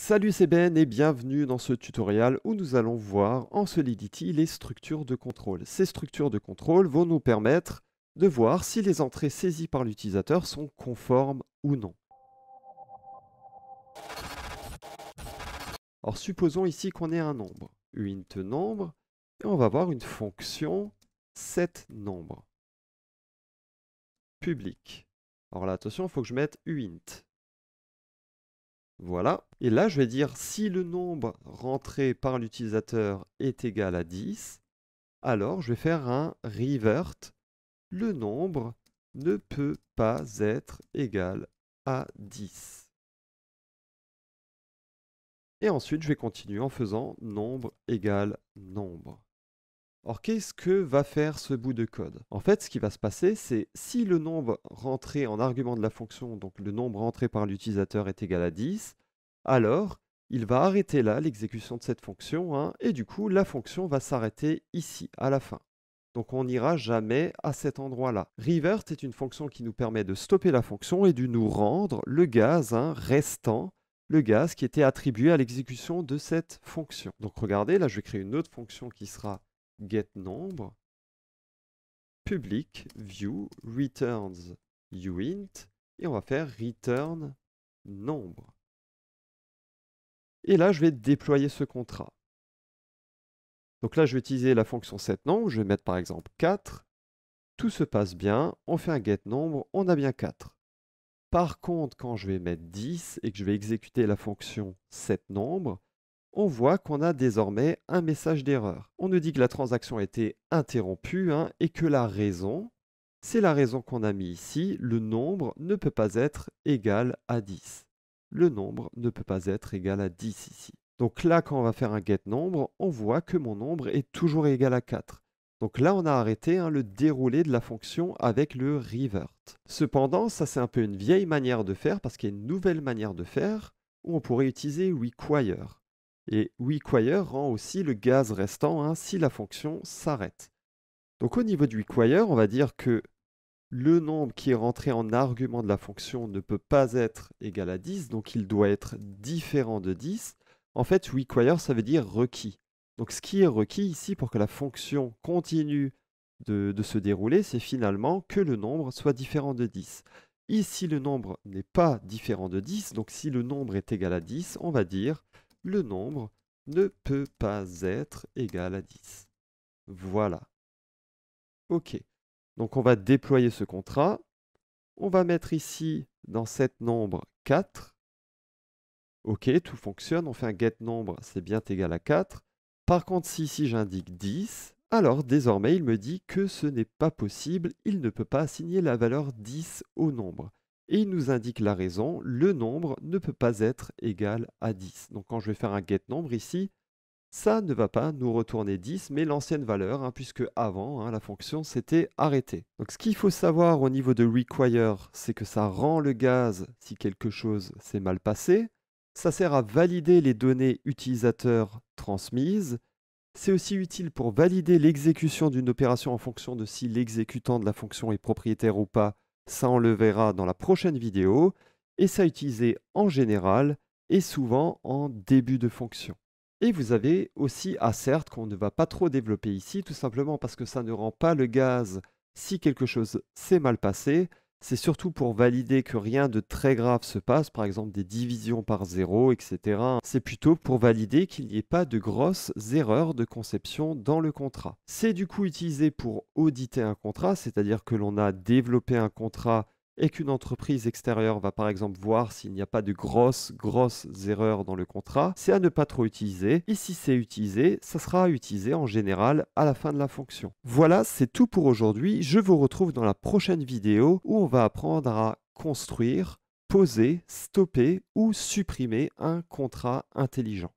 Salut, c'est Ben et bienvenue dans ce tutoriel où nous allons voir en Solidity les structures de contrôle. Ces structures de contrôle vont nous permettre de voir si les entrées saisies par l'utilisateur sont conformes ou non. Alors supposons ici qu'on ait un nombre, uint nombre, et on va voir une fonction setNombre public. Alors là, attention, il faut que je mette uint. Voilà. Et là, je vais dire si le nombre rentré par l'utilisateur est égal à 10, alors je vais faire un revert. Le nombre ne peut pas être égal à 10. Et ensuite, je vais continuer en faisant nombre égale nombre. Alors, qu'est-ce que va faire ce bout de code? En fait, ce qui va se passer, c'est si le nombre rentré en argument de la fonction, donc le nombre rentré par l'utilisateur est égal à 10, alors il va arrêter là l'exécution de cette fonction, hein, et du coup, la fonction va s'arrêter ici, à la fin. Donc on n'ira jamais à cet endroit-là. Revert est une fonction qui nous permet de stopper la fonction et de nous rendre le gaz restant, le gaz qui était attribué à l'exécution de cette fonction. Donc regardez, là je vais créer une autre fonction qui sera getNombre, public view returns uint, et on va faire return nombre. Et là, je vais déployer ce contrat. Donc là, je vais utiliser la fonction setNombre, je vais mettre par exemple 4. Tout se passe bien, on fait un getNombre, on a bien 4. Par contre, quand je vais mettre 10 et que je vais exécuter la fonction setNombre, on voit qu'on a désormais un message d'erreur. On nous dit que la transaction a été interrompue et que la raison, c'est la raison qu'on a mis ici, le nombre ne peut pas être égal à 10. Le nombre ne peut pas être égal à 10 ici. Donc là, quand on va faire un getNombre, on voit que mon nombre est toujours égal à 4. Donc là, on a arrêté le déroulé de la fonction avec le revert. Cependant, ça c'est un peu une vieille manière de faire parce qu'il y a une nouvelle manière de faire où on pourrait utiliser require. Et require rend aussi le gaz restant si la fonction s'arrête. Donc au niveau du require, on va dire que le nombre qui est rentré en argument de la fonction ne peut pas être égal à 10, donc il doit être différent de 10. En fait, require, ça veut dire requis. Donc ce qui est requis ici pour que la fonction continue de se dérouler, c'est finalement que le nombre soit différent de 10. Ici, le nombre n'est pas différent de 10, donc si le nombre est égal à 10, on va dire le nombre ne peut pas être égal à 10. Voilà. OK. Donc on va déployer ce contrat. On va mettre ici dans setNombre 4. OK, tout fonctionne. On fait un getNombre, c'est bien égal à 4. Par contre, si ici j'indique 10, alors désormais il me dit que ce n'est pas possible. Il ne peut pas assigner la valeur 10 au nombre. Et il nous indique la raison, le nombre ne peut pas être égal à 10. Donc quand je vais faire un getNombre ici, ça ne va pas nous retourner 10, mais l'ancienne valeur, puisque avant, la fonction s'était arrêtée. Donc ce qu'il faut savoir au niveau de require, c'est que ça rend le gaz si quelque chose s'est mal passé. Ça sert à valider les données utilisateurs transmises. C'est aussi utile pour valider l'exécution d'une opération en fonction de si l'exécutant de la fonction est propriétaire ou pas. Ça, on le verra dans la prochaine vidéo. Et ça est utilisé en général et souvent en début de fonction. Et vous avez aussi assert qu'on ne va pas trop développer ici, tout simplement parce que ça ne rend pas le gaz si quelque chose s'est mal passé. C'est surtout pour valider que rien de très grave se passe, par exemple des divisions par 0, etc. C'est plutôt pour valider qu'il n'y ait pas de grosses erreurs de conception dans le contrat. C'est du coup utilisé pour auditer un contrat, c'est-à-dire que l'on a développé un contrat et qu'une entreprise extérieure va par exemple voir s'il n'y a pas de grosses erreurs dans le contrat, c'est à ne pas trop utiliser. Et si c'est utilisé, ça sera utilisé en général à la fin de la fonction. Voilà, c'est tout pour aujourd'hui. Je vous retrouve dans la prochaine vidéo où on va apprendre à construire, poser, stopper ou supprimer un contrat intelligent.